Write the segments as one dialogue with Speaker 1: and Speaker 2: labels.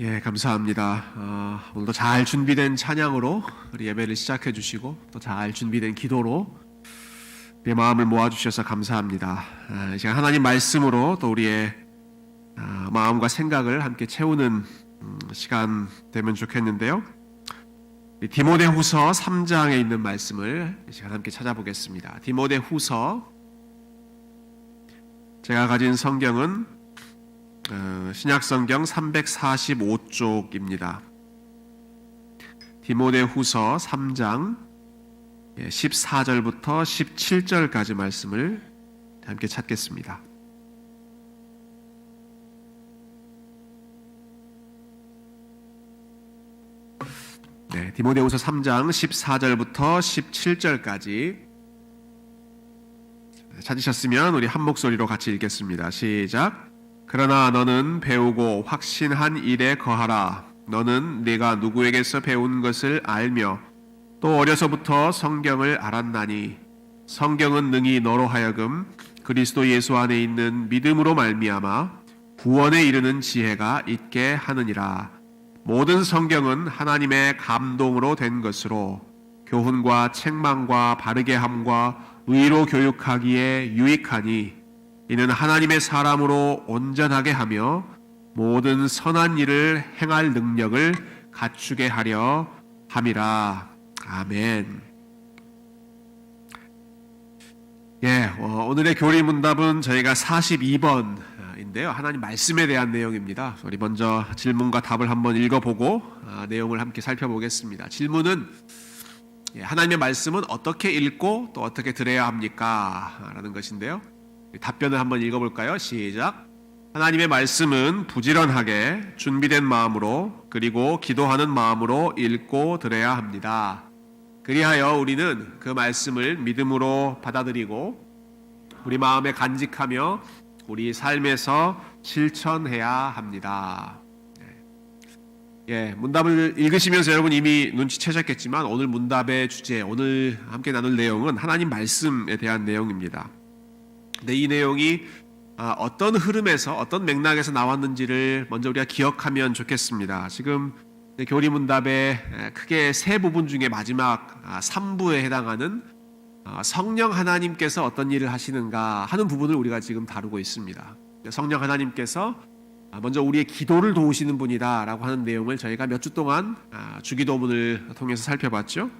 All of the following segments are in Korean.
Speaker 1: 예, 감사합니다. 오늘도 잘 준비된 찬양으로 우리 예배를 시작해 주시고 또 잘 준비된 기도로 우리의 마음을 모아주셔서 감사합니다. 이 시간 하나님 말씀으로 또 우리의 마음과 생각을 함께 채우는 시간 되면 좋겠는데요. 디모데후서 3장에 있는 말씀을 이 시간 함께 찾아보겠습니다. 디모데후서, 제가 가진 성경은 신약성경 345쪽입니다. 디모데후서 3장 14절부터 17절까지 말씀을 함께 찾겠습니다. 네, 디모데후서 3장 14절부터 17절까지 찾으셨으면 우리 한 목소리로 같이 읽겠습니다. 시작. 그러나 너는 배우고 확신한 일에 거하라. 너는 네가 누구에게서 배운 것을 알며 또 어려서부터 성경을 알았나니 성경은 능히 너로 하여금 그리스도 예수 안에 있는 믿음으로 말미암아 구원에 이르는 지혜가 있게 하느니라. 모든 성경은 하나님의 감동으로 된 것으로 교훈과 책망과 바르게 함과 의로 교육하기에 유익하니 이는 하나님의 사람으로 온전하게 하며 모든 선한 일을 행할 능력을 갖추게 하려 함이라. 아멘. 오늘의 교리 문답은 저희가 42번인데요. 하나님 말씀에 대한 내용입니다. 우리 먼저 질문과 답을 한번 읽어보고 내용을 함께 살펴보겠습니다. 질문은 하나님의 말씀은 어떻게 읽고 또 어떻게 들어야 합니까? 라는 것인데요. 답변을 한번 읽어볼까요? 시작. 하나님의 말씀은 부지런하게 준비된 마음으로 그리고 기도하는 마음으로 읽고 들어야 합니다. 그리하여 우리는 그 말씀을 믿음으로 받아들이고 우리 마음에 간직하며 우리 삶에서 실천해야 합니다. 문답을 읽으시면서 여러분 이미 눈치채셨겠지만 오늘 문답의 주제, 오늘 함께 나눌 내용은 하나님 말씀에 대한 내용입니다. 근데 이 내용이 어떤 흐름에서 어떤 맥락에서 나왔는지를 먼저 우리가 기억하면 좋겠습니다. 지금 교리문답의 크게 세 부분 중에 마지막 3부에 해당하는 성령 하나님께서 어떤 일을 하시는가 하는 부분을 우리가 지금 다루고 있습니다. 성령 하나님께서 먼저 우리의 기도를 도우시는 분이다 라고 하는 내용을 저희가 몇 주 동안 주기도문을 통해서 살펴봤죠.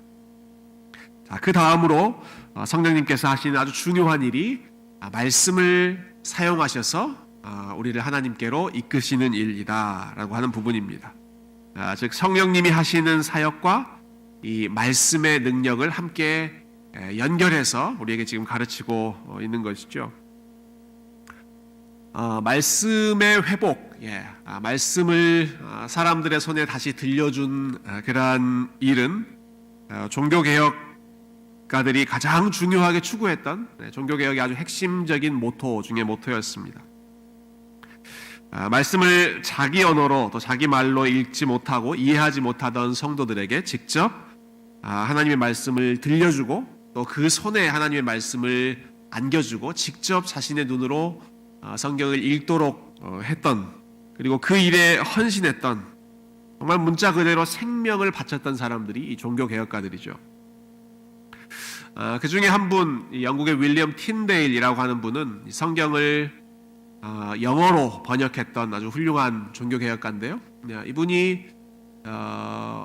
Speaker 1: 그 다음으로 성령님께서 하시는 아주 중요한 일이 말씀을 사용하셔서 우리를 하나님께로 이끄시는 일이다 라고 하는 부분입니다. 즉 성령님이 하시는 사역과 이 말씀의 능력을 함께 연결해서 우리에게 지금 가르치고 있는 것이죠. 말씀의 회복, 말씀을 사람들의 손에 다시 들려준 그러한 일은 종교개혁가들이 가장 중요하게 추구했던 종교개혁의 아주 핵심적인 모토 중에 모토였습니다. 말씀을 자기 언어로 또 자기 말로 읽지 못하고 이해하지 못하던 성도들에게 직접 하나님의 말씀을 들려주고 또 그 손에 하나님의 말씀을 안겨주고 직접 자신의 눈으로 성경을 읽도록 했던, 그리고 그 일에 헌신했던, 정말 문자 그대로 생명을 바쳤던 사람들이 이 종교개혁가들이죠. 그 중에 한 분, 영국의 윌리엄 틴데일이라고 하는 분은 성경을 영어로 번역했던 아주 훌륭한 종교개혁가인데요. 이분이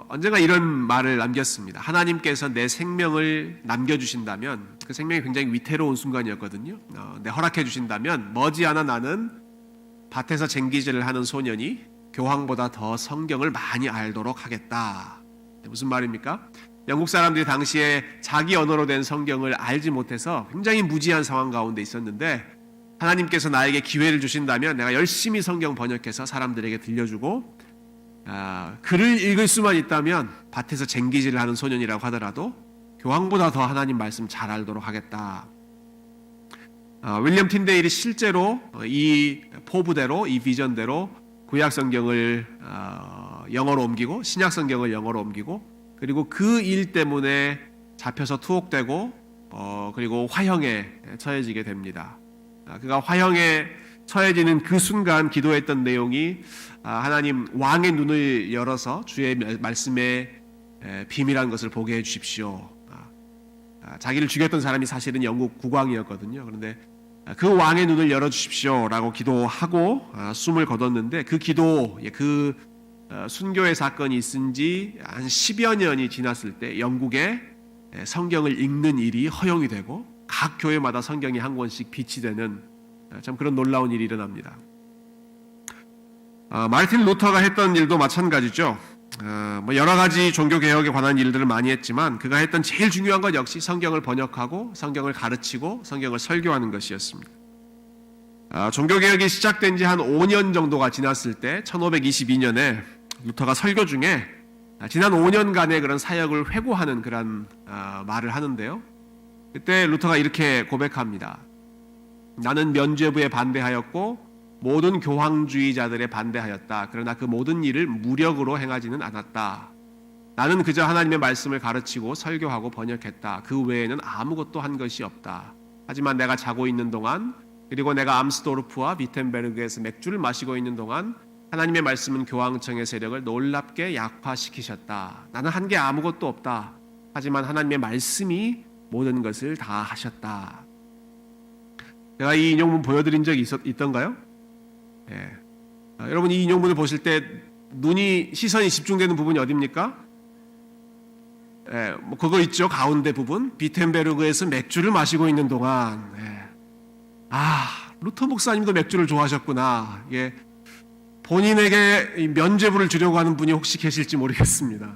Speaker 1: 언젠가 이런 말을 남겼습니다. 하나님께서 내 생명을 남겨주신다면, 그 생명이 굉장히 위태로운 순간이었거든요. 내 허락해 주신다면 머지않아 나는 밭에서 쟁기질을 하는 소년이 교황보다 더 성경을 많이 알도록 하겠다. 무슨 말입니까? 영국 사람들이 당시에 자기 언어로 된 성경을 알지 못해서 굉장히 무지한 상황 가운데 있었는데, 하나님께서 나에게 기회를 주신다면 내가 열심히 성경 번역해서 사람들에게 들려주고 글을 읽을 수만 있다면 밭에서 쟁기질을 하는 소년이라고 하더라도 교황보다 더 하나님 말씀 잘 알도록 하겠다. 윌리엄 틴데일이 실제로 이 포부대로, 이 비전대로 구약 성경을 영어로 옮기고 신약 성경을 영어로 옮기고, 그리고 그 일 때문에 잡혀서 투옥되고 그리고 화형에 처해지게 됩니다. 그가 화형에 처해지는 그 순간 기도했던 내용이 하나님 왕의 눈을 열어서 주의 말씀의 비밀한 것을 보게 해주십시오. 자기를 죽였던 사람이 사실은 영국 국왕이었거든요. 그런데 그 왕의 눈을 열어주십시오 라고 기도하고 숨을 거뒀는데 그 기도, 그 순교의 사건이 있은 지 한 10여 년이 지났을 때 영국에 성경을 읽는 일이 허용이 되고 각 교회마다 성경이 한 권씩 빛이 되는 참 그런 놀라운 일이 일어납니다. 마르틴 루터가 했던 일도 마찬가지죠. 여러 가지 종교 개혁에 관한 일들을 많이 했지만 그가 했던 제일 중요한 것 역시 성경을 번역하고 성경을 가르치고 성경을 설교하는 것이었습니다. 종교 개혁이 시작된 지 한 5년 정도가 지났을 때 1522년에 루터가 설교 중에 지난 5년간의 그런 사역을 회고하는 그런 말을 하는데요. 그때 루터가 이렇게 고백합니다. 나는 면죄부에 반대하였고 모든 교황주의자들에 반대하였다. 그러나 그 모든 일을 무력으로 행하지는 않았다. 나는 그저 하나님의 말씀을 가르치고 설교하고 번역했다. 그 외에는 아무것도 한 것이 없다. 하지만 내가 자고 있는 동안 그리고 내가 암스도르프와 비텐베르그에서 맥주를 마시고 있는 동안 하나님의 말씀은 교황청의 세력을 놀랍게 약화시키셨다. 나는 한 게 아무것도 없다. 하지만 하나님의 말씀이 모든 것을 다 하셨다. 제가 이 인용문 보여드린 적이 있던가요? 여러분 이 인용문을 보실 때 시선이 집중되는 부분이 어디입니까? 그거 있죠. 가운데 부분. 비텐베르그에서 맥주를 마시고 있는 동안. 루터 목사님도 맥주를 좋아하셨구나. 본인에게 면죄부를 주려고 하는 분이 혹시 계실지 모르겠습니다.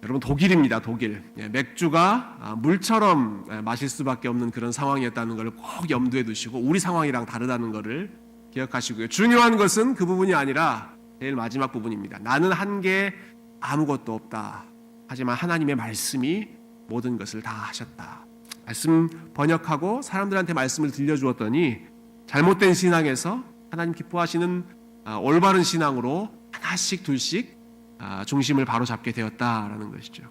Speaker 1: 여러분 독일입니다. 독일. 맥주가 물처럼 마실 수밖에 없는 그런 상황이었다는 것을 꼭 염두에 두시고 우리 상황이랑 다르다는 것을 기억하시고요. 중요한 것은 그 부분이 아니라 제일 마지막 부분입니다. 나는 한 게 아무것도 없다. 하지만 하나님의 말씀이 모든 것을 다 하셨다. 말씀 번역하고 사람들한테 말씀을 들려주었더니 잘못된 신앙에서 하나님 기뻐하시는 올바른 신앙으로 하나씩 둘씩 중심을 바로잡게 되었다라는 것이죠.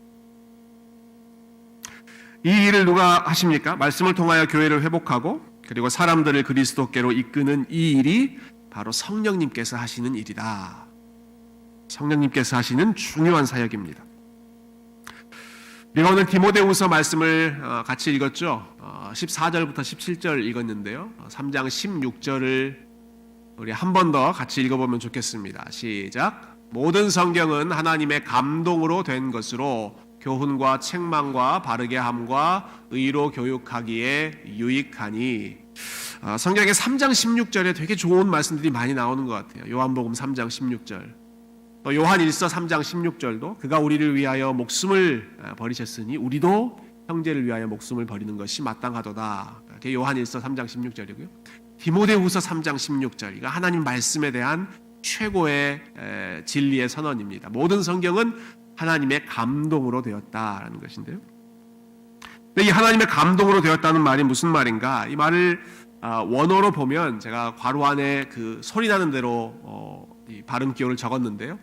Speaker 1: 이 일을 누가 하십니까? 말씀을 통하여 교회를 회복하고 그리고 사람들을 그리스도께로 이끄는 이 일이 바로 성령님께서 하시는 일이다. 성령님께서 하시는 중요한 사역입니다. 우리가 오늘 디모데후서 말씀을 같이 읽었죠. 14절부터 17절 읽었는데요. 3장 16절을 우리 한 번 더 같이 읽어보면 좋겠습니다. 시작. 모든 성경은 하나님의 감동으로 된 것으로 교훈과 책망과 바르게 함과 의로 교육하기에 유익하니. 성경의 3장 16절에 되게 좋은 말씀들이 많이 나오는 것 같아요. 요한복음 3장 16절, 또 요한일서 3장 16절도 그가 우리를 위하여 목숨을 버리셨으니 우리도 형제를 위하여 목숨을 버리는 것이 마땅하도다. 그게 요한일서 3장 16절이고요. 디모데후서 3장 16절, 이거 하나님 말씀에 대한 최고의 진리의 선언입니다. 모든 성경은 하나님의 감동으로 되었다라는 것인데요. 근데 이 하나님의 감동으로 되었다는 말이 무슨 말인가? 이 말을 원어로 보면 제가 괄호 안에 그 소리 나는 대로 이 발음 기호를 적었는데요.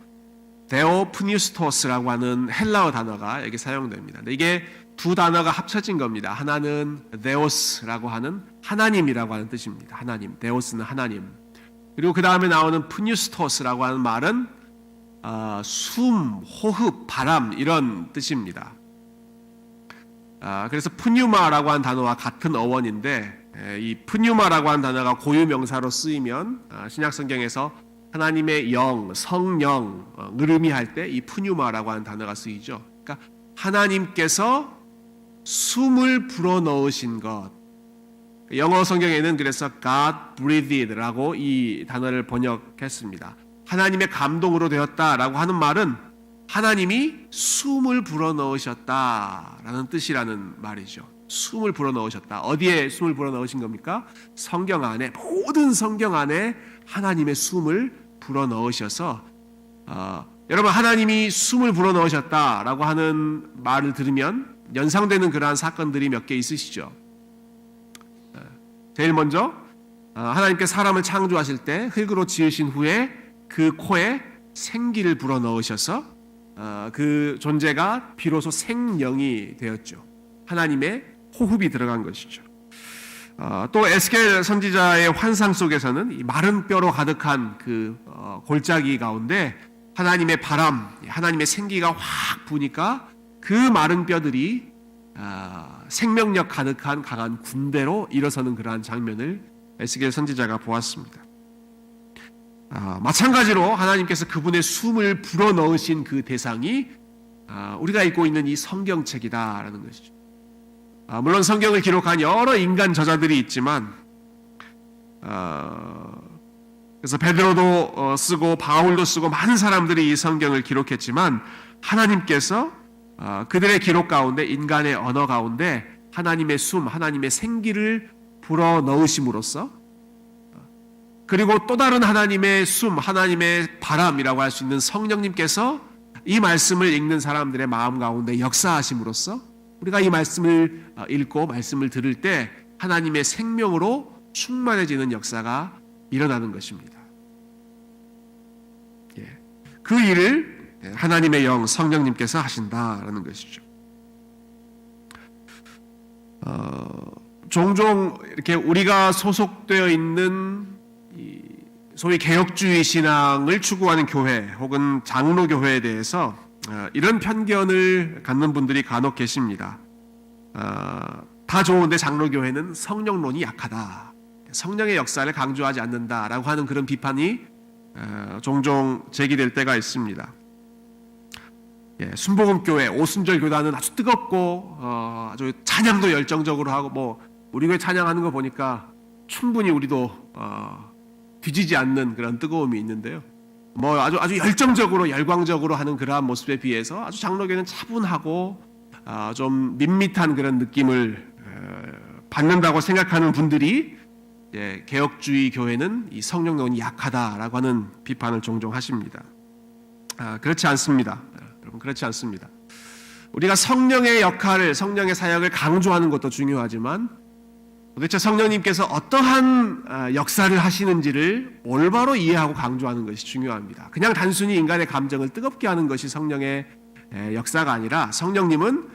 Speaker 1: 데오프니스토스라고 하는 헬라어 단어가 여기 사용됩니다. 근데 이게 두 단어가 합쳐진 겁니다. 하나는 데오스라고 하는 하나님이라고 하는 뜻입니다. 하나님, 데오스는 하나님. 그리고 그 다음에 나오는 푸뉴스토스라고 하는 말은 숨, 호흡, 바람 이런 뜻입니다. 그래서 푸뉴마라고 하는 단어와 같은 어원인데 이 푸뉴마라고 하는 단어가 고유 명사로 쓰이면 신약성경에서 하나님의 영, 성령, 의미할 때 이 푸뉴마라고 하는 단어가 쓰이죠. 그러니까 하나님께서 숨을 불어넣으신 것. 영어 성경에는 그래서 God breathed,라고 이 단어를 번역했습니다. 하나님의 감동으로 되었다라고 하는 말은 하나님이 숨을 불어넣으셨다라는 뜻이라는 말이죠. 숨을 불어넣으셨다. 어디에 숨을 불어넣으신 겁니까? 성경 안에, 모든 성경 안에 하나님의 숨을 불어넣으셔서 여러분 하나님이 숨을 불어넣으셨다라고 하는 말을 들으면 연상되는 그러한 사건들이 몇 개 있으시죠. 제일 먼저 하나님께 사람을 창조하실 때 흙으로 지으신 후에 그 코에 생기를 불어넣으셔서 그 존재가 비로소 생명이 되었죠. 하나님의 호흡이 들어간 것이죠. 또 에스겔 선지자의 환상 속에서는 이 마른 뼈로 가득한 그 골짜기 가운데 하나님의 바람, 하나님의 생기가 확 부니까 그 마른 뼈들이 생명력 가득한 강한 군대로 일어서는 그러한 장면을 에스겔 선지자가 보았습니다. 마찬가지로 하나님께서 그분의 숨을 불어넣으신 그 대상이 우리가 읽고 있는 이 성경책이다라는 것이죠. 물론 성경을 기록한 여러 인간 저자들이 있지만 그래서 베드로도 쓰고 바울도 쓰고 많은 사람들이 이 성경을 기록했지만 하나님께서 그들의 기록 가운데 인간의 언어 가운데 하나님의 숨, 하나님의 생기를 불어넣으심으로써 그리고 또 다른 하나님의 숨, 하나님의 바람이라고 할 수 있는 성령님께서 이 말씀을 읽는 사람들의 마음 가운데 역사하심으로써 우리가 이 말씀을 읽고 말씀을 들을 때 하나님의 생명으로 충만해지는 역사가 일어나는 것입니다. 그 일을 하나님의 영 성령님께서 하신다라는 것이죠. 종종 이렇게 우리가 소속되어 있는 소위 개혁주의 신앙을 추구하는 교회 혹은 장로교회에 대해서 이런 편견을 갖는 분들이 간혹 계십니다. 다 좋은데 장로교회는 성령론이 약하다, 성령의 역사를 강조하지 않는다라고 하는 그런 비판이 종종 제기될 때가 있습니다. 순복음교회, 오순절 교단은 아주 뜨겁고 아주 찬양도 열정적으로 하고 우리 교회 찬양하는 거 보니까 충분히 우리도 뒤지지 않는 그런 뜨거움이 있는데요. 아주 열정적으로 열광적으로 하는 그러한 모습에 비해서 아주 장로교회는 차분하고 좀 밋밋한 그런 느낌을 받는다고 생각하는 분들이 개혁주의 교회는 이 성령론이 약하다라고 하는 비판을 종종 하십니다. 그렇지 않습니다. 여러분, 그렇지 않습니다. 우리가 성령의 역할을, 성령의 사역을 강조하는 것도 중요하지만 도대체 성령님께서 어떠한 역사를 하시는지를 올바로 이해하고 강조하는 것이 중요합니다. 그냥 단순히 인간의 감정을 뜨겁게 하는 것이 성령의 역사가 아니라 성령님은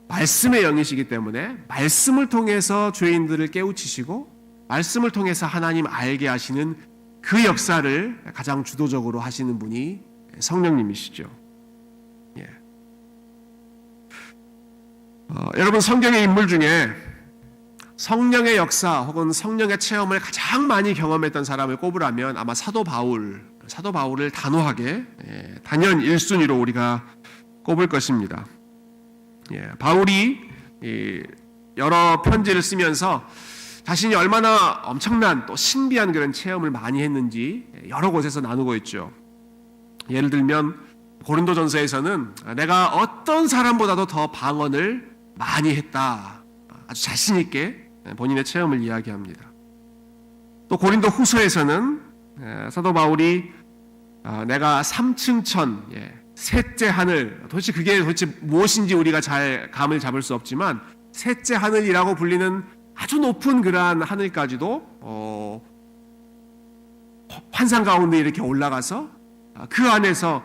Speaker 1: 말씀의 영이시기 때문에 말씀을 통해서 죄인들을 깨우치시고 말씀을 통해서 하나님 알게 하시는 그 역사를 가장 주도적으로 하시는 분이 성령님이시죠. 여러분, 성경의 인물 중에 성령의 역사 혹은 성령의 체험을 가장 많이 경험했던 사람을 꼽으라면 아마 사도 바울을 단호하게 단연 1순위로 우리가 꼽을 것입니다. 바울이 여러 편지를 쓰면서 자신이 얼마나 엄청난 또 신비한 그런 체험을 많이 했는지 여러 곳에서 나누고 있죠. 예를 들면 고린도전서에서는 내가 어떤 사람보다도 더 방언을 많이 했다, 아주 자신 있게 본인의 체험을 이야기합니다. 또 고린도 후서에서는 사도 바울이 내가 3층 천, 셋째 하늘, 도대체 그게 무엇인지 우리가 잘 감을 잡을 수 없지만 셋째 하늘이라고 불리는 아주 높은 그러한 하늘까지도 환상 가운데 이렇게 올라가서 그 안에서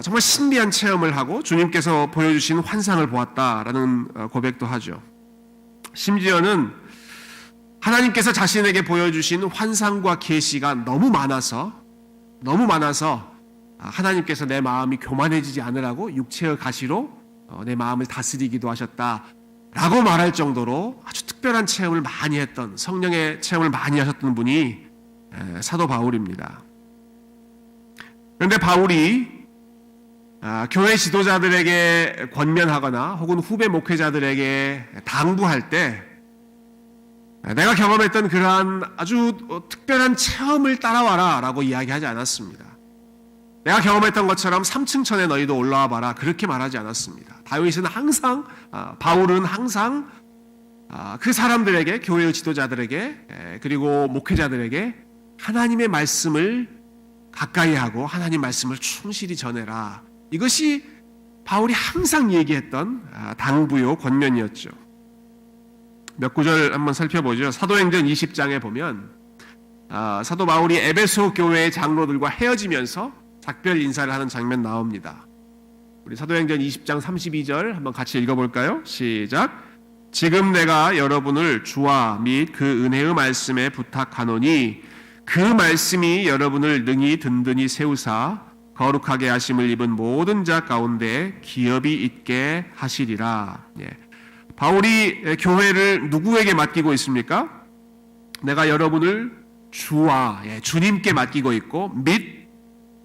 Speaker 1: 정말 신비한 체험을 하고 주님께서 보여주신 환상을 보았다라는 고백도 하죠. 심지어는 하나님께서 자신에게 보여주신 환상과 계시가 너무 많아서 하나님께서 내 마음이 교만해지지 않으라고 육체의 가시로 내 마음을 다스리기도 하셨다라고 말할 정도로 아주 특별한 체험을 많이 했던, 성령의 체험을 많이 하셨던 분이 사도 바울입니다. 그런데 바울이 교회 지도자들에게 권면하거나 혹은 후배 목회자들에게 당부할 때 내가 경험했던 그러한 아주 특별한 체험을 따라와라 라고 이야기하지 않았습니다. 내가 경험했던 것처럼 3층 천에 너희도 올라와 봐라, 그렇게 말하지 않았습니다. 바울은 항상 그 사람들에게, 교회의 지도자들에게 그리고 목회자들에게 하나님의 말씀을 가까이 하고 하나님 말씀을 충실히 전해라, 이것이 바울이 항상 얘기했던 당부요 권면이었죠. 몇 구절 한번 살펴보죠. 사도행전 20장에 보면 사도 바울이 에베소 교회의 장로들과 헤어지면서 작별 인사를 하는 장면 나옵니다. 우리 사도행전 20장 32절 한번 같이 읽어볼까요? 시작. 지금 내가 여러분을 주와 및 그 은혜의 말씀에 부탁하노니 그 말씀이 여러분을 능히 든든히 세우사 거룩하게 하심을 입은 모든 자 가운데 기업이 있게 하시리라. 바울이 교회를 누구에게 맡기고 있습니까? 내가 여러분을 주와 주님께 맡기고 있고 및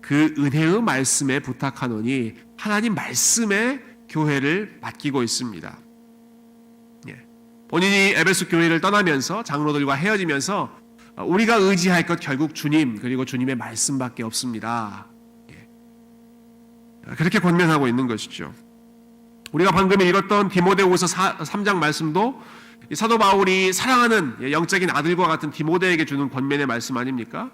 Speaker 1: 그 은혜의 말씀에 부탁하노니 하나님 말씀에 교회를 맡기고 있습니다. 본인이 에베소 교회를 떠나면서 장로들과 헤어지면서 우리가 의지할 것 결국 주님 그리고 주님의 말씀밖에 없습니다. 그렇게 권면하고 있는 것이죠. 우리가 방금 읽었던 디모데후서 3장 말씀도 사도 바울이 사랑하는 영적인 아들과 같은 디모데에게 주는 권면의 말씀 아닙니까?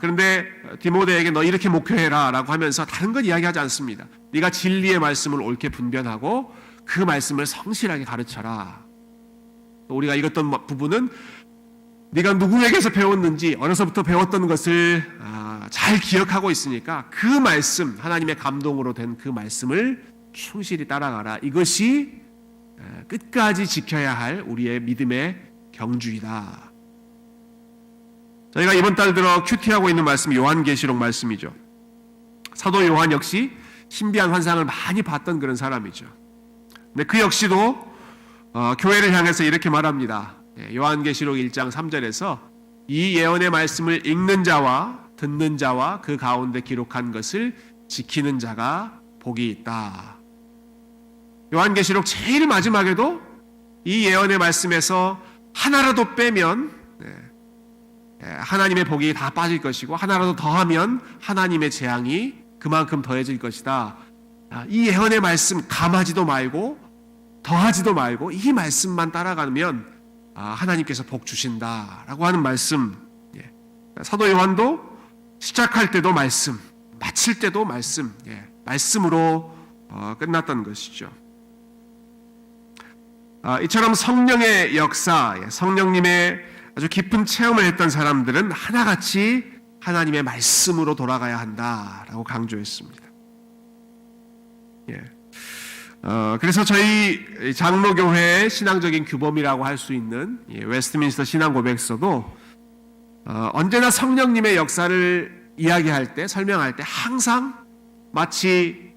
Speaker 1: 그런데 디모데에게 너 이렇게 목회해라 라고 하면서 다른 건 이야기하지 않습니다. 네가 진리의 말씀을 옳게 분별하고 그 말씀을 성실하게 가르쳐라. 우리가 읽었던 부분은 네가 누구에게서 배웠는지 어려서부터 배웠던 것을 잘 기억하고 있으니까 그 말씀, 하나님의 감동으로 된 그 말씀을 충실히 따라가라. 이것이 끝까지 지켜야 할 우리의 믿음의 경주이다. 저희가 이번 달 들어 큐티하고 있는 말씀이 요한계시록 말씀이죠. 사도 요한 역시 신비한 환상을 많이 봤던 그런 사람이죠. 근데 그 역시도 교회를 향해서 이렇게 말합니다. 요한계시록 1장 3절에서 이 예언의 말씀을 읽는 자와 듣는 자와 그 가운데 기록한 것을 지키는 자가 복이 있다. 요한계시록 제일 마지막에도 이 예언의 말씀에서 하나라도 빼면 하나님의 복이 다 빠질 것이고 하나라도 더하면 하나님의 재앙이 그만큼 더해질 것이다. 이 예언의 말씀 감하지도 말고 더하지도 말고 이 말씀만 따라가면 하나님께서 복 주신다라고 하는 말씀. 사도 요한도 시작할 때도 말씀, 마칠 때도 말씀, 말씀으로 끝났던 것이죠. 이처럼 성령의 역사, 성령님의 아주 깊은 체험을 했던 사람들은 하나같이 하나님의 말씀으로 돌아가야 한다라고 강조했습니다. 그래서 저희 장로교회의 신앙적인 규범이라고 할 수 있는 웨스트민스터 신앙고백서도 언제나 성령님의 역사를 이야기할 때, 설명할 때 항상 마치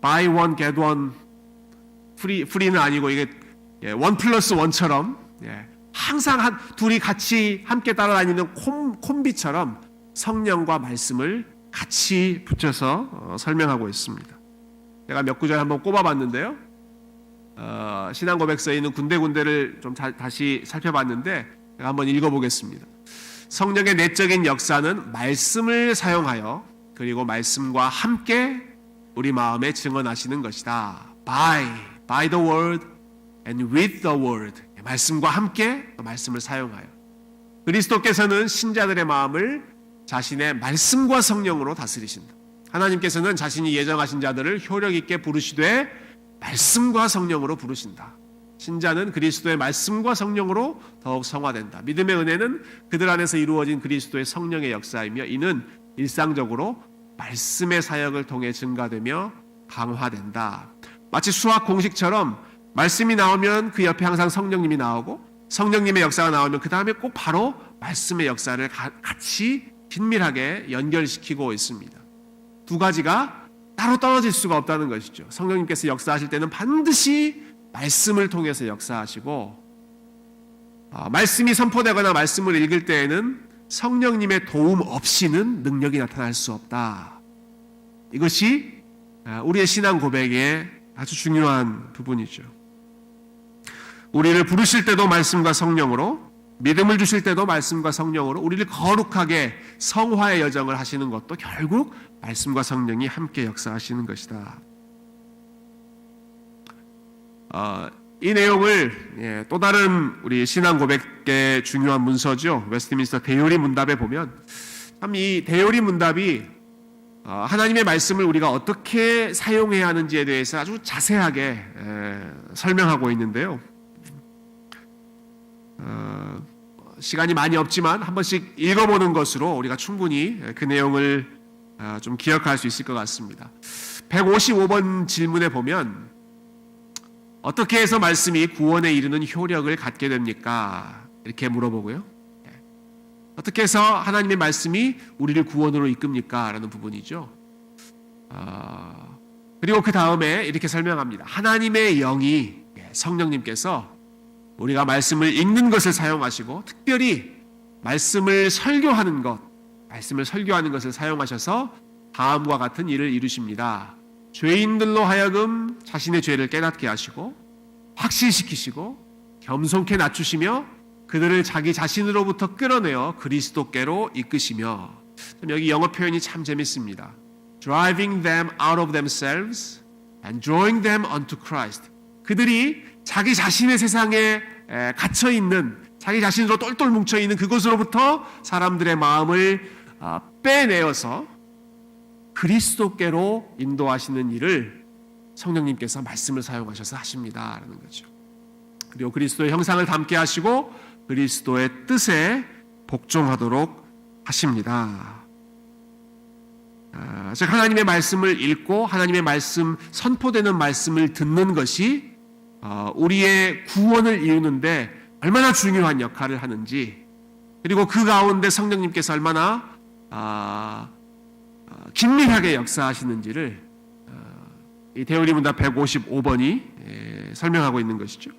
Speaker 1: buy one get one 프리는 아니고 이게 1+1처럼 항상 둘이 같이 함께 따라다니는 콤비처럼 성령과 말씀을 같이 붙여서 설명하고 있습니다. 제가 몇 구절 한번 꼽아봤는데요. 신앙고백서에 있는 군데군데를 좀 다시 살펴봤는데 제가 한번 읽어보겠습니다. 성령의 내적인 역사는 말씀을 사용하여 그리고 말씀과 함께 우리 마음에 증언하시는 것이다. By the word and with the word. 말씀과 함께 말씀을 사용하여 그리스도께서는 신자들의 마음을 자신의 말씀과 성령으로 다스리신다. 하나님께서는 자신이 예정하신 자들을 효력 있게 부르시되 말씀과 성령으로 부르신다. 신자는 그리스도의 말씀과 성령으로 더욱 성화된다. 믿음의 은혜는 그들 안에서 이루어진 그리스도의 성령의 역사이며 이는 일상적으로 말씀의 사역을 통해 증가되며 강화된다. 마치 수학 공식처럼 말씀이 나오면 그 옆에 항상 성령님이 나오고 성령님의 역사가 나오면 그 다음에 꼭 바로 말씀의 역사를 같이 긴밀하게 연결시키고 있습니다. 두 가지가 따로 떨어질 수가 없다는 것이죠. 성령님께서 역사하실 때는 반드시 말씀을 통해서 역사하시고 말씀이 선포되거나 말씀을 읽을 때에는 성령님의 도움 없이는 능력이 나타날 수 없다. 이것이 우리의 신앙 고백의 아주 중요한 부분이죠. 우리를 부르실 때도 말씀과 성령으로, 믿음을 주실 때도 말씀과 성령으로, 우리를 거룩하게 성화의 여정을 하시는 것도 결국 말씀과 성령이 함께 역사하시는 것이다. 이 내용을 또 다른 우리 신앙 고백의 중요한 문서죠. 웨스트민스터 대요리 문답에 보면 참 이 대요리 문답이 하나님의 말씀을 우리가 어떻게 사용해야 하는지에 대해서 아주 자세하게 설명하고 있는데요. 시간이 많이 없지만 한 번씩 읽어보는 것으로 우리가 충분히 그 내용을 좀 기억할 수 있을 것 같습니다. 155번 질문에 보면 어떻게 해서 말씀이 구원에 이르는 효력을 갖게 됩니까? 이렇게 물어보고요. 어떻게 해서 하나님의 말씀이 우리를 구원으로 이끕니까? 라는 부분이죠. 그리고 그 다음에 이렇게 설명합니다. 하나님의 영이, 성령님께서 우리가 말씀을 읽는 것을 사용하시고 특별히 말씀을 설교하는 것을 사용하셔서 다음과 같은 일을 이루십니다. 죄인들로 하여금 자신의 죄를 깨닫게 하시고 확신시키시고 겸손케 낮추시며 그들을 자기 자신으로부터 끌어내어 그리스도께로 이끄시며, 여기 영어 표현이 참 재밌습니다. Driving them out of themselves and drawing them unto Christ. 그들이 자기 자신의 세상에 갇혀 있는, 자기 자신으로 똘똘 뭉쳐 있는 그곳으로부터 사람들의 마음을 빼내어서 그리스도께로 인도하시는 일을 성령님께서 말씀을 사용하셔서 하십니다라는 거죠. 그리고 그리스도의 형상을 담게 하시고 그리스도의 뜻에 복종하도록 하십니다. 즉 하나님의 말씀을 읽고 하나님의 말씀, 선포되는 말씀을 듣는 것이 우리의 구원을 이루는데 얼마나 중요한 역할을 하는지, 그리고 그 가운데 성령님께서 얼마나 긴밀하게 역사하시는지를 이 대우리 문답 155번이 설명하고 있는 것이죠.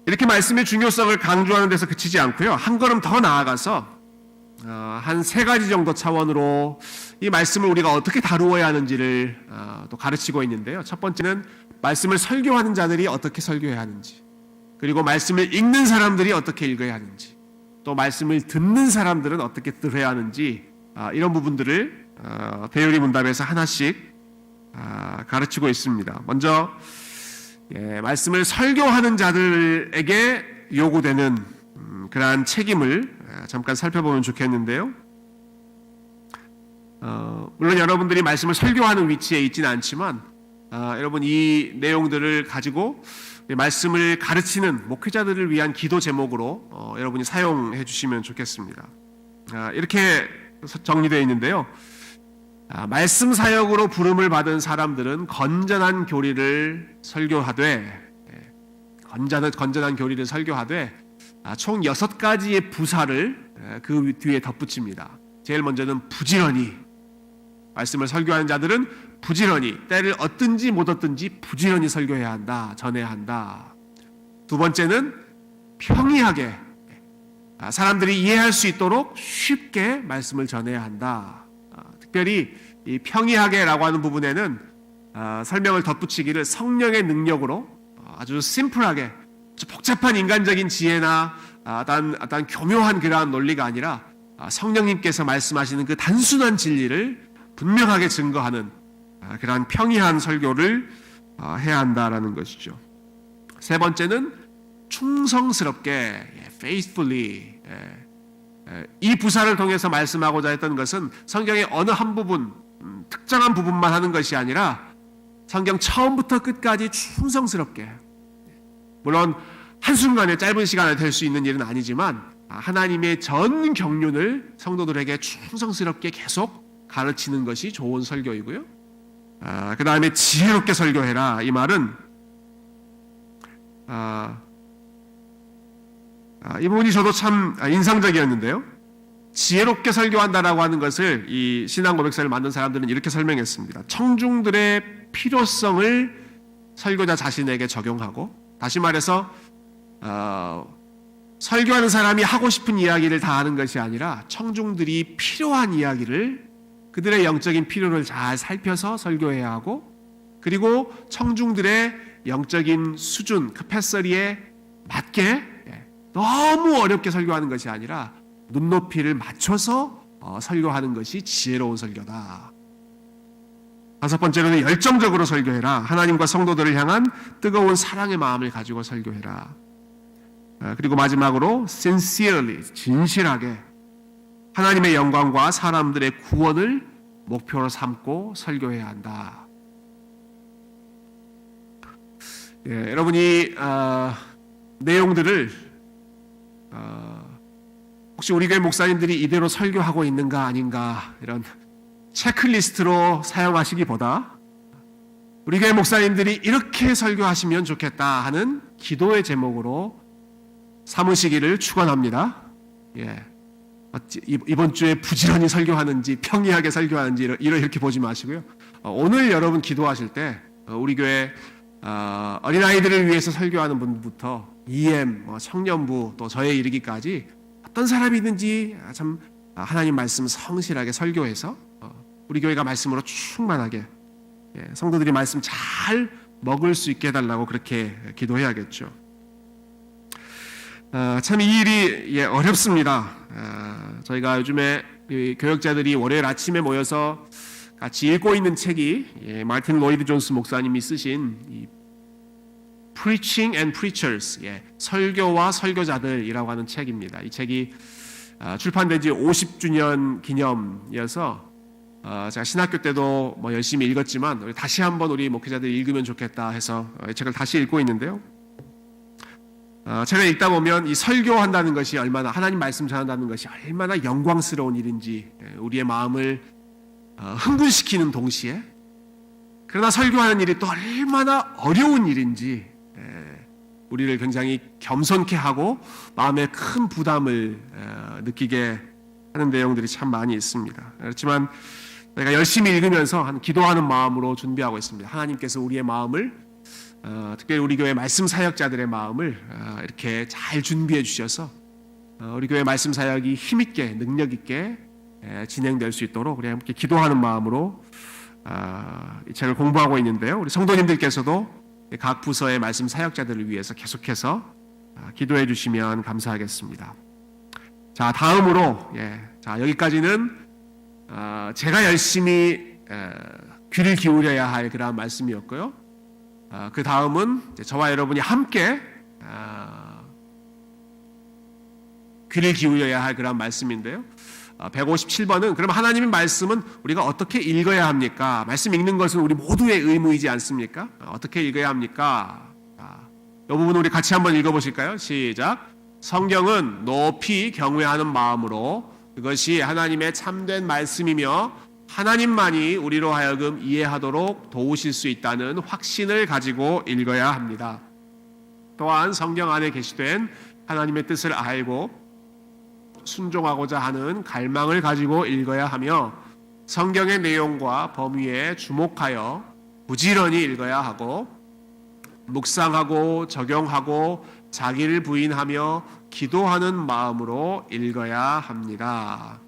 Speaker 1: 이렇게 말씀의 중요성을 강조하는 데서 그치지 않고요. 한 걸음 더 나아가서 한 세 가지 정도 차원으로 이 말씀을 우리가 어떻게 다루어야 하는지를 또 가르치고 있는데요. 첫 번째는 말씀을 설교하는 자들이 어떻게 설교해야 하는지, 그리고 말씀을 읽는 사람들이 어떻게 읽어야 하는지, 또 말씀을 듣는 사람들은 어떻게 들어야 하는지, 이런 부분들을 대요리 문답에서 하나씩 가르치고 있습니다. 먼저 말씀을 설교하는 자들에게 요구되는 그러한 책임을 잠깐 살펴보면 좋겠는데요. 물론 여러분들이 말씀을 설교하는 위치에 있지는 않지만 여러분 이 내용들을 가지고 말씀을 가르치는 목회자들을 위한 기도 제목으로 여러분이 사용해 주시면 좋겠습니다. 이렇게 정리되어 있는데요. 말씀 사역으로 부름을 받은 사람들은 건전한 교리를 설교하되 총 6가지의 부사를 그 뒤에 덧붙입니다. 제일 먼저는 부지런히, 말씀을 설교하는 자들은 부지런히, 때를 얻든지 못 얻든지 부지런히 설교해야 한다, 전해야 한다. 두 번째는 평이하게, 사람들이 이해할 수 있도록 쉽게 말씀을 전해야 한다. 특별히 이 평이하게라고 하는 부분에는 설명을 덧붙이기를 성령의 능력으로 아주 심플하게, 복잡한 인간적인 지혜나 어떤 교묘한 그러한 논리가 아니라 성령님께서 말씀하시는 그 단순한 진리를 분명하게 증거하는 그러한 평이한 설교를 해야 한다라는 것이죠. 세 번째는 충성스럽게, faithfully, 이 부사를 통해서 말씀하고자 했던 것은 성경의 어느 한 부분, 특정한 부분만 하는 것이 아니라 성경 처음부터 끝까지 충성스럽게, 물론 한순간에 짧은 시간에 될 수 있는 일은 아니지만 하나님의 전 경륜을 성도들에게 충성스럽게 계속 가르치는 것이 좋은 설교이고요. 그 다음에 지혜롭게 설교해라. 이 말은 이 부분이 저도 참 인상적이었는데요. 지혜롭게 설교한다라고 하는 것을 이 신앙 고백서를 만든 사람들은 이렇게 설명했습니다. 청중들의 필요성을 설교자 자신에게 적용하고, 다시 말해서 설교하는 사람이 하고 싶은 이야기를 다 하는 것이 아니라 청중들이 필요한 이야기를, 그들의 영적인 필요를 잘 살펴서 설교해야 하고, 그리고 청중들의 영적인 수준, 캐패시티에 맞게 너무 어렵게 설교하는 것이 아니라 눈높이를 맞춰서 설교하는 것이 지혜로운 설교다. 다섯 번째로는 열정적으로 설교해라. 하나님과 성도들을 향한 뜨거운 사랑의 마음을 가지고 설교해라. 그리고 마지막으로 sincerely, 진실하게 하나님의 영광과 사람들의 구원을 목표로 삼고 설교해야 한다. 여러분이 내용들을 혹시 우리 교회 목사님들이 이대로 설교하고 있는가 아닌가 이런 체크리스트로 사용하시기보다 우리 교회 목사님들이 이렇게 설교하시면 좋겠다 하는 기도의 제목으로 삼으시기를 축원합니다. 예. 이번 주에 부지런히 설교하는지 평이하게 설교하는지 이렇게 보지 마시고요. 오늘 여러분 기도하실 때 우리 교회 어린아이들을 위해서 설교하는 분부터 EM, 청년부 또 저에 이르기까지 어떤 사람이든지 참 하나님 말씀 성실하게 설교해서 우리 교회가 말씀으로 충만하게 성도들이 말씀 잘 먹을 수 있게 해달라고 그렇게 기도해야겠죠. 참 이 일이 어렵습니다. 저희가 요즘에 교역자들이 월요일 아침에 모여서 같이 읽고 있는 책이 마틴 로이드 존스 목사님이 쓰신 이 Preaching and Preachers, 설교와 설교자들이라고 하는 책입니다. 이 책이 출판된 지 50주년 기념이어서 제가 신학교 때도 열심히 읽었지만 다시 한번 우리 목회자들이 읽으면 좋겠다 해서 이 책을 다시 읽고 있는데요. 책을 읽다 보면 이 설교한다는 것이 얼마나 하나님 말씀 전한다는 것이 얼마나 영광스러운 일인지 우리의 마음을 흥분시키는 동시에 그러나 설교하는 일이 또 얼마나 어려운 일인지 우리를 굉장히 겸손케 하고 마음에 큰 부담을 느끼게 하는 내용들이 참 많이 있습니다. 그렇지만 내가 열심히 읽으면서 기도하는 마음으로 준비하고 있습니다. 하나님께서 우리의 마음을 특별히 우리 교회 말씀 사역자들의 마음을 이렇게 잘 준비해 주셔서 우리 교회 말씀 사역이 힘있게 능력있게 진행될 수 있도록 우리 함께 기도하는 마음으로 이 책을 공부하고 있는데요. 우리 성도님들께서도 각 부서의 말씀 사역자들을 위해서 계속해서 기도해 주시면 감사하겠습니다. 자, 다음으로 자, 여기까지는 제가 열심히 귀를 기울여야 할 그런 말씀이었고요. 그 다음은 저와 여러분이 함께 귀를 기울여야 할 그런 말씀인데요. 157번은 그럼 하나님의 말씀은 우리가 어떻게 읽어야 합니까? 말씀 읽는 것은 우리 모두의 의무이지 않습니까? 어떻게 읽어야 합니까? 이 부분 우리 같이 한번 읽어보실까요? 시작. 성경은 높이 경외하는 마음으로 그것이 하나님의 참된 말씀이며 하나님만이 우리로 하여금 이해하도록 도우실 수 있다는 확신을 가지고 읽어야 합니다. 또한 성경 안에 계시된 하나님의 뜻을 알고 순종하고자 하는 갈망을 가지고 읽어야 하며 성경의 내용과 범위에 주목하여 부지런히 읽어야 하고 묵상하고 적용하고 자기를 부인하며 기도하는 마음으로 읽어야 합니다.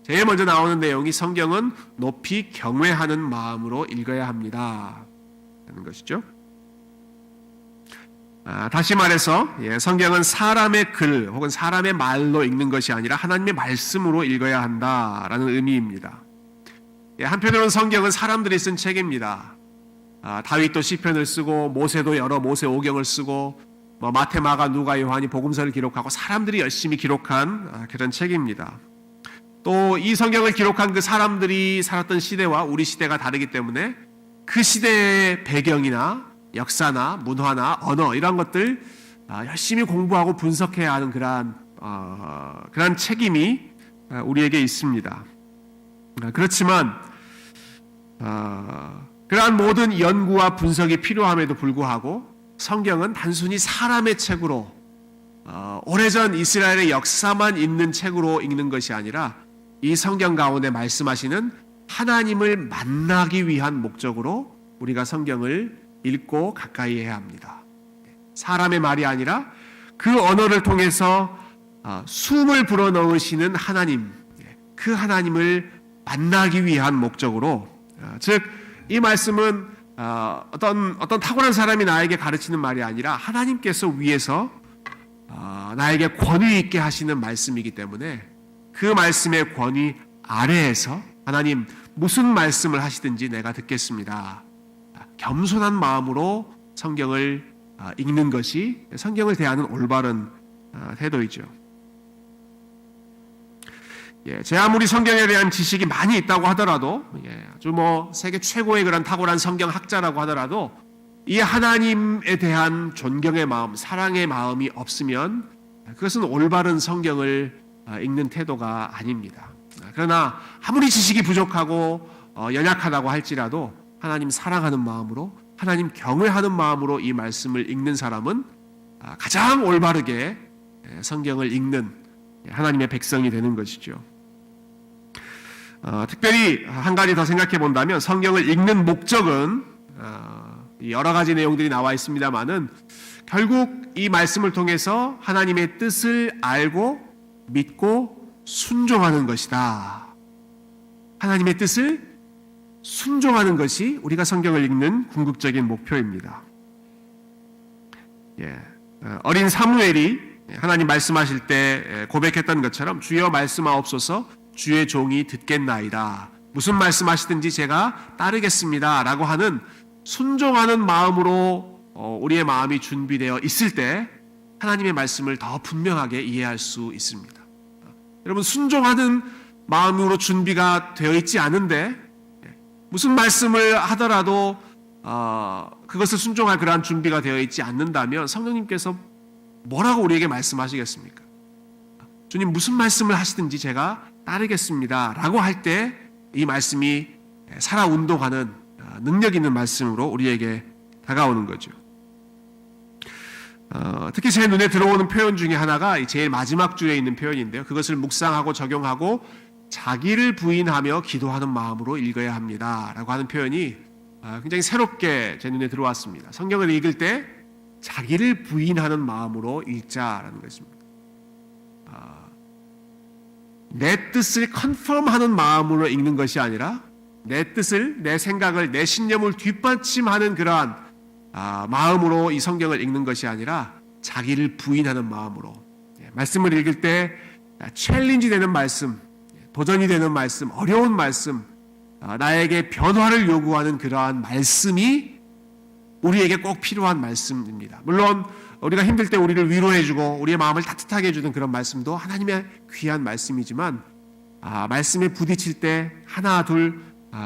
Speaker 1: 제일 먼저 나오는 내용이 성경은 높이 경외하는 마음으로 읽어야 합니다 하는 것이죠. 다시 말해서 성경은 사람의 글 혹은 사람의 말로 읽는 것이 아니라 하나님의 말씀으로 읽어야 한다라는 의미입니다. 한편으로는 성경은 사람들이 쓴 책입니다. 다윗도 시편을 쓰고 모세도 여러 모세 오경을 쓰고 마태, 마가, 누가, 요한이 복음서를 기록하고 사람들이 열심히 기록한 그런 책입니다. 또 이 성경을 기록한 그 사람들이 살았던 시대와 우리 시대가 다르기 때문에 그 시대의 배경이나 역사나 문화나 언어 이런 것들 열심히 공부하고 분석해야 하는 그러한 책임이 우리에게 있습니다. 그렇지만 그러한 모든 연구와 분석이 필요함에도 불구하고 성경은 단순히 사람의 책으로 오래전 이스라엘의 역사만 있는 책으로 읽는 것이 아니라 이 성경 가운데 말씀하시는 하나님을 만나기 위한 목적으로 우리가 성경을 읽고 가까이 해야 합니다. 사람의 말이 아니라 그 언어를 통해서 숨을 불어넣으시는 하나님, 그 하나님을 만나기 위한 목적으로, 즉 이 말씀은 어떤 탁월한 사람이 나에게 가르치는 말이 아니라 하나님께서 위에서 나에게 권위 있게 하시는 말씀이기 때문에 그 말씀의 권위 아래에서 하나님 무슨 말씀을 하시든지 내가 듣겠습니다. 겸손한 마음으로 성경을 읽는 것이 성경을 대하는 올바른 태도이죠. 제 아무리 성경에 대한 지식이 많이 있다고 하더라도 아주 세계 최고의 그런 탁월한 성경 학자라고 하더라도 이 하나님에 대한 존경의 마음, 사랑의 마음이 없으면 그것은 올바른 성경을 읽는 태도가 아닙니다. 그러나 아무리 지식이 부족하고 연약하다고 할지라도 하나님 사랑하는 마음으로, 하나님 경외하는 마음으로 이 말씀을 읽는 사람은 가장 올바르게 성경을 읽는 하나님의 백성이 되는 것이죠. 특별히 한 가지 더 생각해 본다면 성경을 읽는 목적은 여러 가지 내용들이 나와 있습니다만은 결국 이 말씀을 통해서 하나님의 뜻을 알고 믿고 순종하는 것이다. 하나님의 뜻을 순종하는 것이 우리가 성경을 읽는 궁극적인 목표입니다. 어린 사무엘이 하나님 말씀하실 때 고백했던 것처럼 주여 말씀하옵소서 주의 종이 듣겠나이다. 무슨 말씀하시든지 제가 따르겠습니다 라고 하는 순종하는 마음으로 우리의 마음이 준비되어 있을 때 하나님의 말씀을 더 분명하게 이해할 수 있습니다. 여러분, 순종하는 마음으로 준비가 되어 있지 않은데 무슨 말씀을 하더라도 그것을 순종할 그러한 준비가 되어 있지 않는다면 성령님께서 뭐라고 우리에게 말씀하시겠습니까? 주님 무슨 말씀을 하시든지 제가 따르겠습니다 라고 할 때 이 말씀이 살아 운동하는 능력 있는 말씀으로 우리에게 다가오는 거죠. 특히 제 눈에 들어오는 표현 중에 하나가 제일 마지막 줄에 있는 표현인데요. 그것을 묵상하고 적용하고 자기를 부인하며 기도하는 마음으로 읽어야 합니다 라고 하는 표현이 굉장히 새롭게 제 눈에 들어왔습니다. 성경을 읽을 때 자기를 부인하는 마음으로 읽자라는 것입니다. 내 뜻을 컨펌하는 마음으로 읽는 것이 아니라 내 뜻을, 내 생각을, 내 신념을 뒷받침하는 그러한 마음으로 이 성경을 읽는 것이 아니라 자기를 부인하는 마음으로 말씀을 읽을 때 챌린지 되는 말씀, 도전이 되는 말씀, 어려운 말씀, 나에게 변화를 요구하는 그러한 말씀이 우리에게 꼭 필요한 말씀입니다. 물론 우리가 힘들 때 우리를 위로해주고 우리의 마음을 따뜻하게 해주는 그런 말씀도 하나님의 귀한 말씀이지만 말씀에 부딪힐 때 하나 둘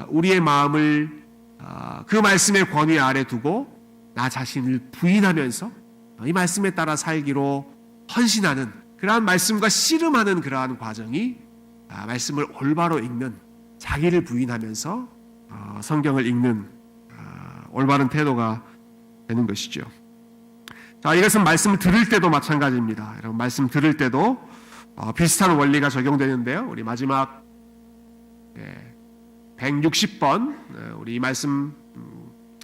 Speaker 1: 우리의 마음을 그 말씀의 권위 아래 두고 나 자신을 부인하면서 이 말씀에 따라 살기로 헌신하는 그러한 말씀과 씨름하는 그러한 과정이 말씀을 올바로 읽는, 자기를 부인하면서 성경을 읽는 올바른 태도가 되는 것이죠. 자, 이것은 말씀을 들을 때도 마찬가지입니다. 여러분, 말씀 들을 때도 비슷한 원리가 적용되는데요. 우리 마지막 160번 우리 이 말씀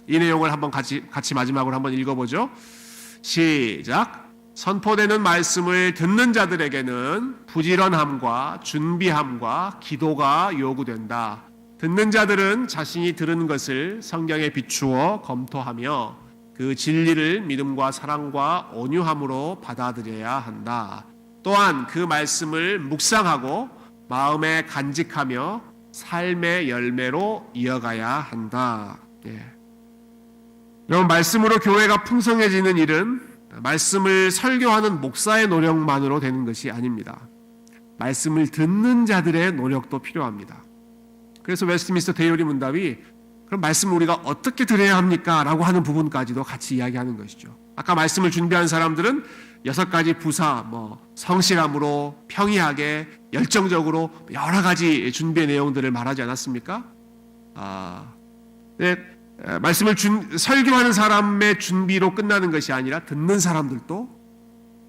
Speaker 1: 이 내용을 한번 같이 마지막으로 한번 읽어보죠. 시작. 선포되는 말씀을 듣는 자들에게는 부지런함과 준비함과 기도가 요구된다. 듣는 자들은 자신이 들은 것을 성경에 비추어 검토하며 그 진리를 믿음과 사랑과 온유함으로 받아들여야 한다. 또한 그 말씀을 묵상하고 마음에 간직하며 삶의 열매로 이어가야 한다. 여러분, 말씀으로 교회가 풍성해지는 일은 말씀을 설교하는 목사의 노력만으로 되는 것이 아닙니다. 말씀을 듣는 자들의 노력도 필요합니다. 그래서 웨스트민스터 대요리 문답이 그럼 말씀을 우리가 어떻게 들어야 합니까? 라고 하는 부분까지도 같이 이야기하는 것이죠. 아까 말씀을 준비한 사람들은 6가지 부사, 성실함으로, 평이하게, 열정적으로 여러 가지 준비의 내용들을 말하지 않았습니까? 말씀을 설교하는 사람의 준비로 끝나는 것이 아니라 듣는 사람들도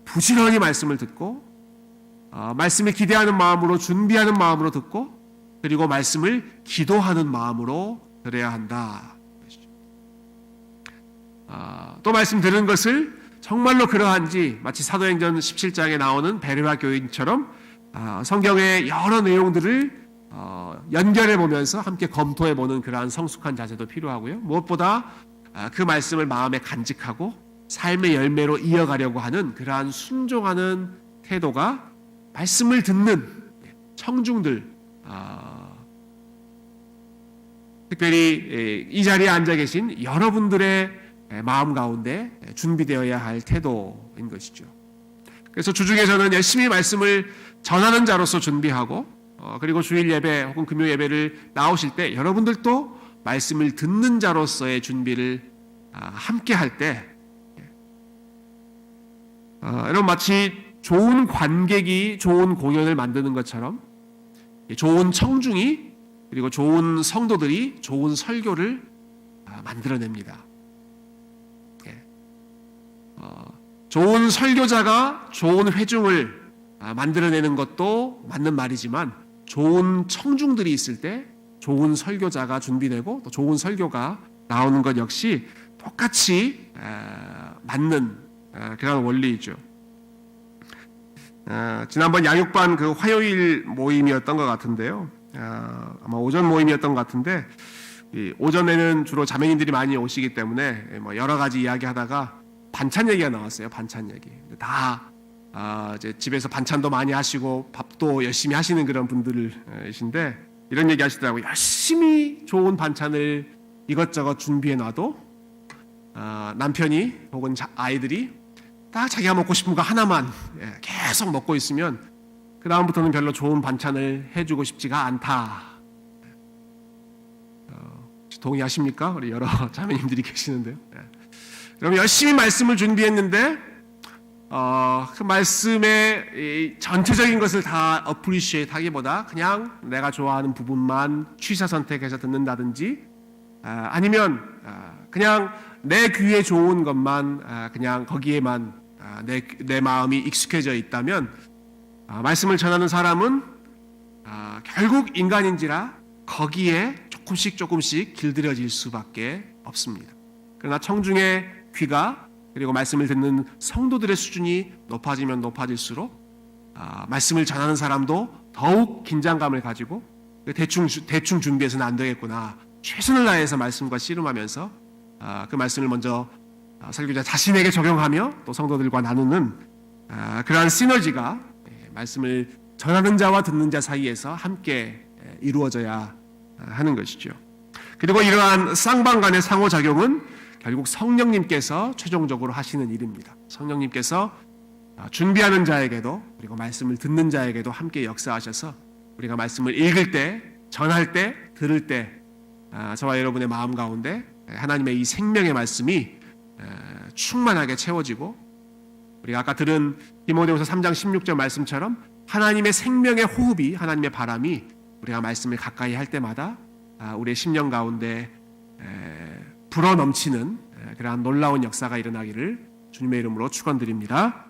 Speaker 1: 부지런히 말씀을 듣고 말씀을 기대하는 마음으로, 준비하는 마음으로 듣고, 그리고 말씀을 기도하는 마음으로 들어야 한다. 또 말씀 들은 것을 정말로 그러한지 마치 사도행전 17장에 나오는 베레아 교인처럼 성경의 여러 내용들을 연결해 보면서 함께 검토해 보는 그러한 성숙한 자세도 필요하고요. 무엇보다 그 말씀을 마음에 간직하고 삶의 열매로 이어가려고 하는 그러한 순종하는 태도가 말씀을 듣는 청중들, 특별히 이 자리에 앉아 계신 여러분들의 마음 가운데 준비되어야 할 태도인 것이죠. 그래서 주중에 저는 열심히 말씀을 전하는 자로서 준비하고 그리고 주일 예배 혹은 금요 예배를 나오실 때 여러분들도 말씀을 듣는 자로서의 준비를 함께 할 때 여러분, 마치 좋은 관객이 좋은 공연을 만드는 것처럼 좋은 청중이 그리고 좋은 성도들이 좋은 설교를 만들어냅니다. 예. 좋은 설교자가 좋은 회중을 만들어내는 것도 맞는 말이지만 좋은 청중들이 있을 때 좋은 설교자가 준비되고 또 좋은 설교가 나오는 것 역시 똑같이 맞는 그런 원리이죠. 지난번 양육반 그 화요일 모임이었던 것 같은데요. 아마 오전 모임이었던 것 같은데 오전에는 주로 자매님들이 많이 오시기 때문에 뭐 여러 가지 이야기하다가 반찬 얘기가 나왔어요. 반찬 얘기. 다 이제 집에서 반찬도 많이 하시고 밥도 열심히 하시는 그런 분들이신데 이런 얘기 하시더라고요. 열심히 좋은 반찬을 이것저것 준비해 놔도 남편이 혹은 아이들이 딱 자기가 먹고 싶은 거 하나만 계속 먹고 있으면 그 다음부터는 별로 좋은 반찬을 해주고 싶지가 않다. 동의하십니까? 우리 여러 자매님들이 계시는데요. 그럼 열심히 말씀을 준비했는데 그 말씀의 전체적인 것을 다 어프리시에이트 하기보다 그냥 내가 좋아하는 부분만 취사 선택해서 듣는다든지 아니면 그냥 내 귀에 좋은 것만 그냥 거기에만 내 마음이 익숙해져 있다면 말씀을 전하는 사람은 결국 인간인지라 거기에 조금씩 길들여질 수밖에 없습니다. 그러나 청중의 귀가 그리고 말씀을 듣는 성도들의 수준이 높아지면 높아질수록 말씀을 전하는 사람도 더욱 긴장감을 가지고 대충 준비해서는 안 되겠구나. 최선을 다해서 말씀과 씨름하면서 그 말씀을 먼저 설교자 자신에게 적용하며 또 성도들과 나누는 그러한 시너지가 말씀을 전하는 자와 듣는 자 사이에서 함께 이루어져야 하는 것이죠. 그리고 이러한 쌍방간의 상호작용은 결국 성령님께서 최종적으로 하시는 일입니다. 성령님께서 준비하는 자에게도 그리고 말씀을 듣는 자에게도 함께 역사하셔서 우리가 말씀을 읽을 때, 전할 때, 들을 때 저와 여러분의 마음 가운데 하나님의 이 생명의 말씀이 충만하게 채워지고 우리가 아까 들은 디모데후서 3장 16절 말씀처럼 하나님의 생명의 호흡이 하나님의 바람이 우리가 말씀을 가까이 할 때마다 우리의 심령 가운데 불어넘치는 그러한 놀라운 역사가 일어나기를 주님의 이름으로 축원드립니다.